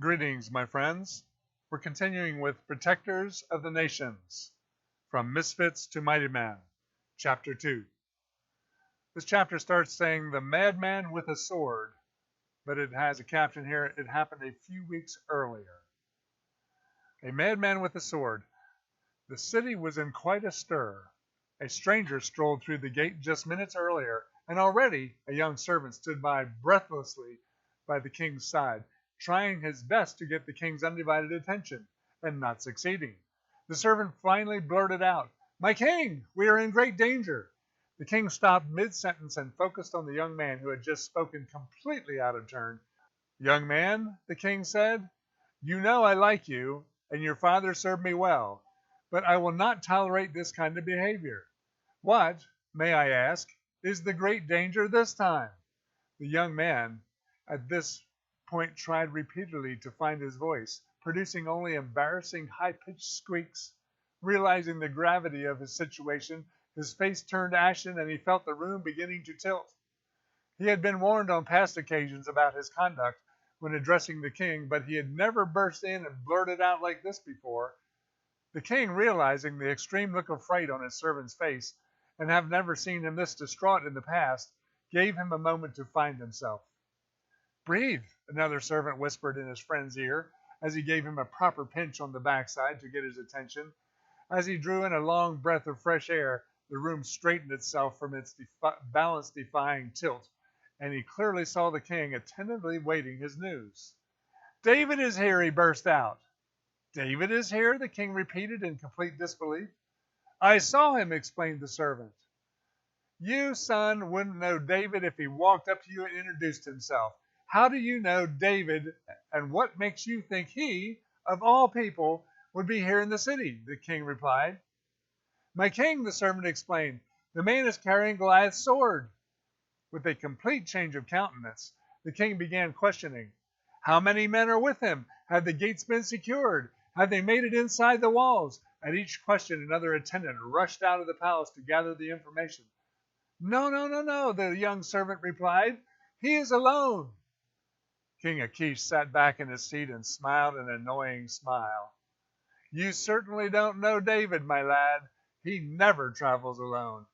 Greetings, my friends. We're continuing with Protectors of the Nations, From Misfits to Mighty Man, Chapter 2. This chapter starts saying, the madman with a sword, but it has a caption here, it happened a few weeks earlier. A madman with a sword. The city was in quite a stir. A stranger strolled through the gate just minutes earlier, and already a young servant stood by breathlessly by the king's side, trying his best to get the king's undivided attention, and not succeeding. The servant finally blurted out, "My king, we are in great danger." The king stopped mid-sentence and focused on the young man who had just spoken completely out of turn. "Young man," the king said, "you know I like you, and your father served me well, but I will not tolerate this kind of behavior. What, may I ask, is the great danger this time?" The young man, at this point, tried repeatedly to find his voice, producing only embarrassing high-pitched squeaks. Realizing the gravity of his situation, his face turned ashen and he felt the room beginning to tilt. He had been warned on past occasions about his conduct when addressing the king, but he had never burst in and blurted out like this before. The king, realizing the extreme look of fright on his servant's face, and have never seen him this distraught in the past, gave him a moment to find himself. "Breathe," another servant whispered in his friend's ear, as he gave him a proper pinch on the backside to get his attention. As he drew in a long breath of fresh air, the room straightened itself from its balance-defying tilt, and he clearly saw the king attentively waiting his news. "David is here," he burst out. "David is here?" the king repeated in complete disbelief. "I saw him," explained the servant. "You, son, wouldn't know David if he walked up to you and introduced himself. How do you know David, and what makes you think he, of all people, would be here in the city?" the king replied. "My king," the servant explained, "the man is carrying Goliath's sword." With a complete change of countenance, the king began questioning. "How many men are with him? Have the gates been secured? Have they made it inside the walls?" At each question, another attendant rushed out of the palace to gather the information. No, the young servant replied. "He is alone." King Achish sat back in his seat and smiled an annoying smile. "You certainly don't know David, my lad. He never travels alone.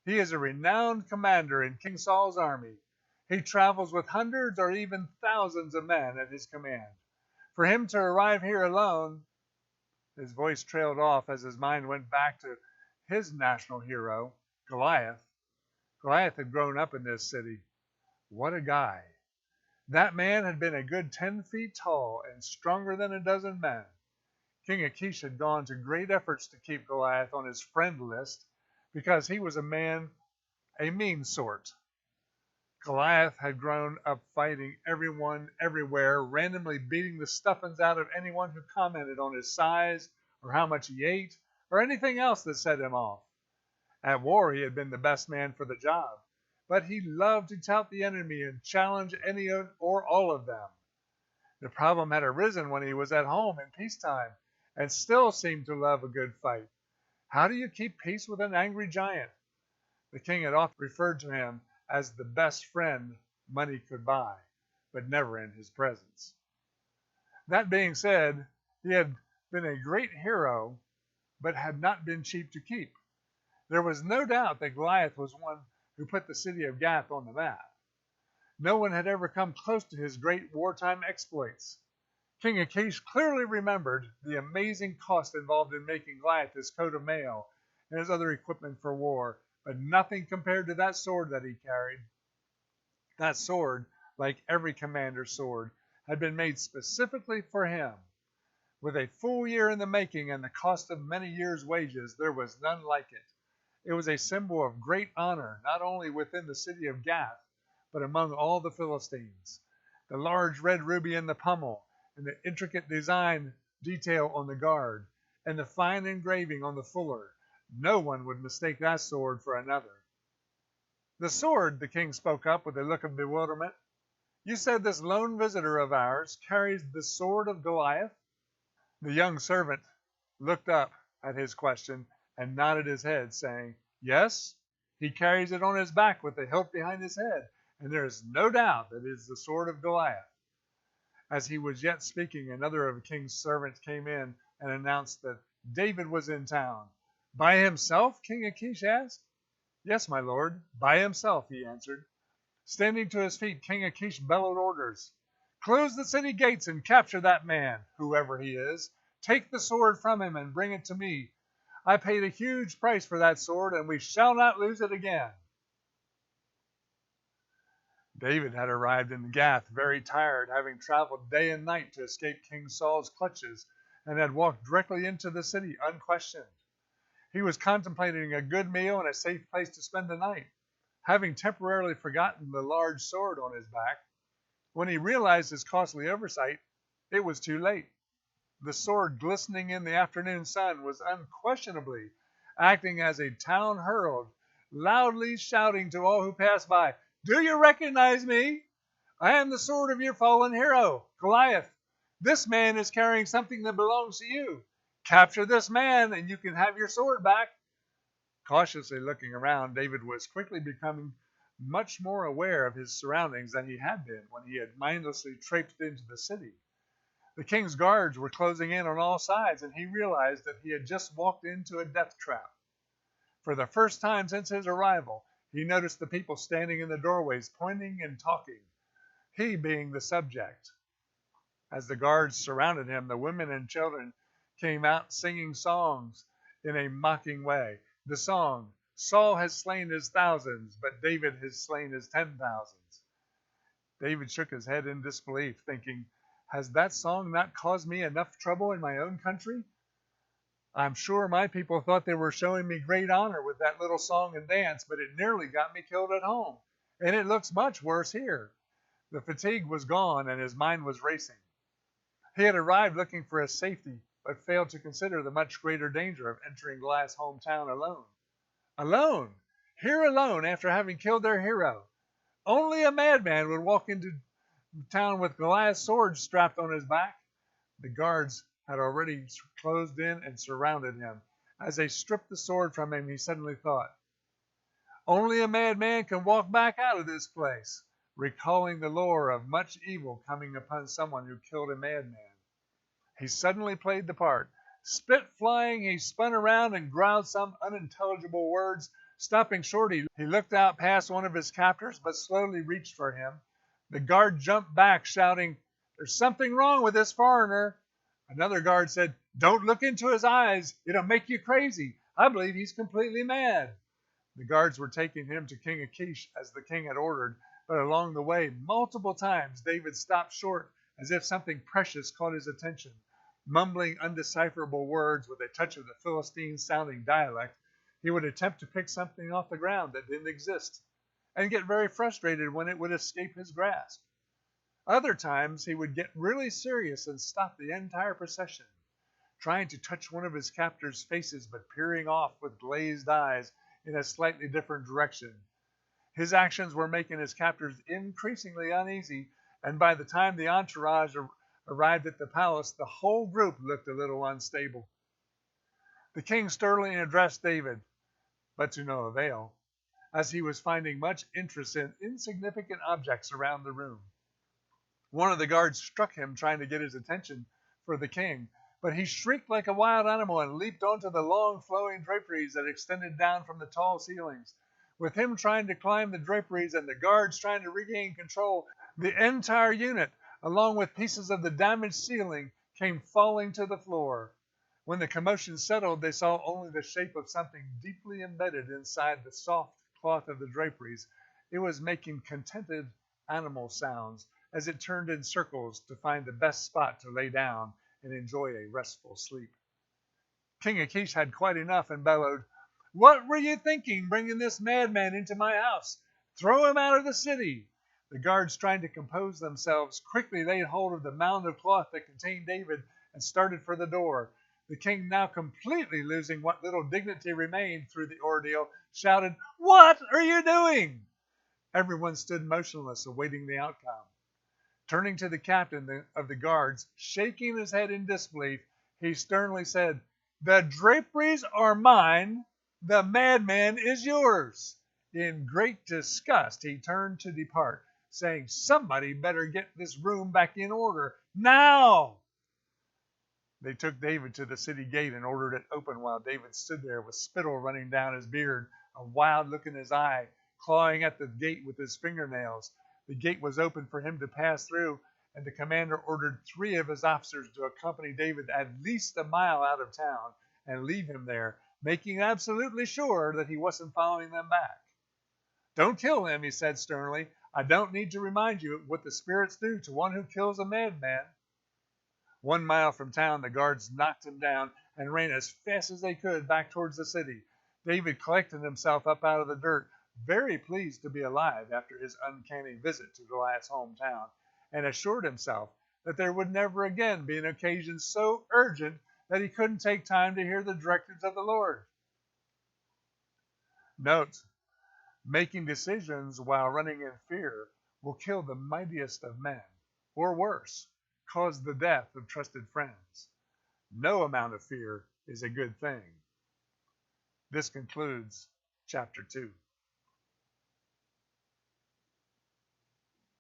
He is a renowned commander in King Saul's army. He travels with hundreds or even thousands of men at his command. For him to arrive here alone—" His voice trailed off as his mind went back to his national hero, Goliath. Goliath had grown up in this city. What a guy. That man had been a good 10 feet tall and stronger than a dozen men. King Achish had gone to great efforts to keep Goliath on his friend list because he was a man, a mean sort. Goliath had grown up fighting everyone, everywhere, randomly beating the stuffings out of anyone who commented on his size or how much he ate or anything else that set him off. At war, he had been the best man for the job, but he loved to tout the enemy and challenge any or all of them. The problem had arisen when he was at home in peacetime, and still seemed to love a good fight. How do you keep peace with an angry giant? The king had often referred to him as the best friend money could buy, but never in his presence. That being said, he had been a great hero, but had not been cheap to keep. There was no doubt that Goliath was one who put the city of Gath on the map. No one had ever come close to his great wartime exploits. King Achish clearly remembered the amazing cost involved in making Goliath his coat of mail and his other equipment for war, but nothing compared to that sword that he carried. That sword, like every commander's sword, had been made specifically for him. With a full year in the making and the cost of many years' wages, there was none like it. It was a symbol of great honor, not only within the city of Gath, but among all the Philistines. The large red ruby in the pommel, and the intricate design detail on the guard, and the fine engraving on the fuller, no one would mistake that sword for another. "The sword," the king spoke up with a look of bewilderment. "You said this lone visitor of ours carries the sword of Goliath?" The young servant looked up at his question and nodded his head, saying, "Yes, he carries it on his back with the hilt behind his head, and there is no doubt that it is the sword of Goliath." As he was yet speaking, another of the king's servants came in and announced that David was in town. By himself? King Achish asked. Yes, my lord, by himself, he answered. Standing to his feet, King Achish bellowed orders. Close the city gates and capture that man, whoever he is. Take the sword from him and bring it to me. I paid a huge price for that sword, and we shall not lose it again. David had arrived in Gath very tired, having traveled day and night to escape King Saul's clutches, and had walked directly into the city unquestioned. He was contemplating a good meal and a safe place to spend the night, having temporarily forgotten the large sword on his back. When he realized his costly oversight, it was too late. The sword glistening in the afternoon sun was unquestionably acting as a town herald, loudly shouting to all who passed by, Do you recognize me? I am the sword of your fallen hero, Goliath. This man is carrying something that belongs to you. Capture this man and you can have your sword back. Cautiously looking around, David was quickly becoming much more aware of his surroundings than he had been when he had mindlessly traipsed into the city. The king's guards were closing in on all sides, and he realized that he had just walked into a death trap. For the first time since his arrival, he noticed the people standing in the doorways, pointing and talking, he being the subject. As the guards surrounded him, the women and children came out singing songs in a mocking way. The song, Saul has slain his thousands, but David has slain his 10,000s. David shook his head in disbelief, thinking, Has that song not caused me enough trouble in my own country? I'm sure my people thought they were showing me great honor with that little song and dance, but it nearly got me killed at home, and it looks much worse here. The fatigue was gone, and his mind was racing. He had arrived looking for his safety, but failed to consider the much greater danger of entering Goliath's hometown alone. Alone! Here alone, after having killed their hero. Only a madman would walk into town with Goliath's sword strapped on his back. The guards had already closed in and surrounded him. As they stripped the sword from him, he suddenly thought, Only a madman can walk back out of this place, recalling the lore of much evil coming upon someone who killed a madman. He suddenly played the part. Spit flying, he spun around and growled some unintelligible words. Stopping short, he looked out past one of his captors, but slowly reached for him. The guard jumped back, shouting, There's something wrong with this foreigner. Another guard said, Don't look into his eyes. It'll make you crazy. I believe he's completely mad. The guards were taking him to King Achish as the king had ordered, but along the way, multiple times, David stopped short as if something precious caught his attention. Mumbling undecipherable words with a touch of the Philistine-sounding dialect, he would attempt to pick something off the ground that didn't exist, and get very frustrated when it would escape his grasp. Other times, he would get really serious and stop the entire procession, trying to touch one of his captors' faces but peering off with glazed eyes in a slightly different direction. His actions were making his captors increasingly uneasy, and by the time the entourage arrived at the palace, the whole group looked a little unstable. The king sternly addressed David, but to no avail, as he was finding much interest in insignificant objects around the room. One of the guards struck him, trying to get his attention for the king, but he shrieked like a wild animal and leaped onto the long flowing draperies that extended down from the tall ceilings. With him trying to climb the draperies and the guards trying to regain control, the entire unit, along with pieces of the damaged ceiling, came falling to the floor. When the commotion settled, they saw only the shape of something deeply embedded inside the soft cloth of the draperies. It was making contented animal sounds as it turned in circles to find the best spot to lay down and enjoy a restful sleep. King Achish had quite enough and bellowed, What were you thinking, bringing this madman into my house? Throw him out of the city. The guards, trying to compose themselves, quickly laid hold of the mound of cloth that contained David and started for the door. The king, now completely losing what little dignity remained through the ordeal, shouted, What are you doing? Everyone stood motionless, awaiting the outcome. Turning to the captain of the guards, shaking his head in disbelief, he sternly said, The draperies are mine. The madman is yours. In great disgust, he turned to depart, saying, "Somebody better get this room back in order now." They took David to the city gate and ordered it open while David stood there with spittle running down his beard, a wild look in his eye, clawing at the gate with his fingernails. The gate was open for him to pass through, and the commander ordered 3 of his officers to accompany David at least a mile out of town and leave him there, making absolutely sure that he wasn't following them back. "Don't kill him," he said sternly. "I don't need to remind you what the spirits do to one who kills a madman." 1 mile from town, the guards knocked him down and ran as fast as they could back towards the city. David collected himself up out of the dirt, very pleased to be alive after his uncanny visit to Goliath's hometown, and assured himself that there would never again be an occasion so urgent that he couldn't take time to hear the directives of the Lord. Note, making decisions while running in fear will kill the mightiest of men, or worse, cause the death of trusted friends. No amount of fear is a good thing. This concludes chapter 2.